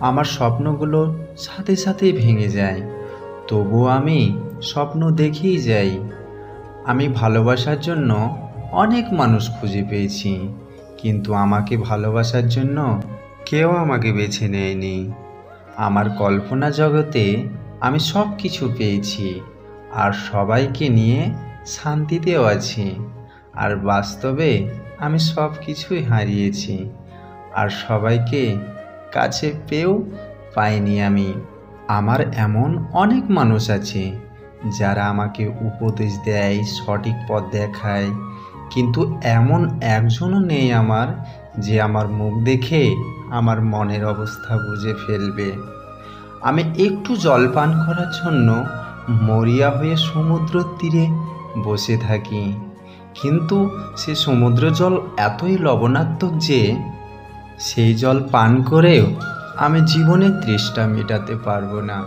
আমার স্বপ্নগুলো সাথে সাথেই ভেঙে যায়, তবুও আমি স্বপ্ন দেখেই যাই। আমি ভালোবাসার জন্য অনেক মানুষ খুঁজে পেয়েছি, কিন্তু আমাকে ভালোবাসার জন্য কেউ আমাকে বেছে নেয়নি। আমার কল্পনা জগতে আমি সব কিছু পেয়েছি, আর সবাইকে নিয়ে শান্তিতেও আছি। আর বাস্তবে আমি সব কিছুই হারিয়েছি, আর সবাইকে কাছে পেয়েও পাইনি আমি। আমার এমন অনেক মানুষ আছে যারা আমাকে উপদেশ দেয়, সঠিক পথ দেখায়, কিন্তু এমন একজনও নেই আমার যে আমার মুখ দেখে আমার মনের অবস্থা বুঝে ফেলবে। আমি একটু জল পান করার জন্য মরিয়া হয়ে সমুদ্র তীরে বসে থাকি, কিন্তু সে সমুদ্র জল এতই লবণাত্মক যে সেই জল পান করেও আমি জীবনের তৃষ্ণা মেটাতে পারবো না।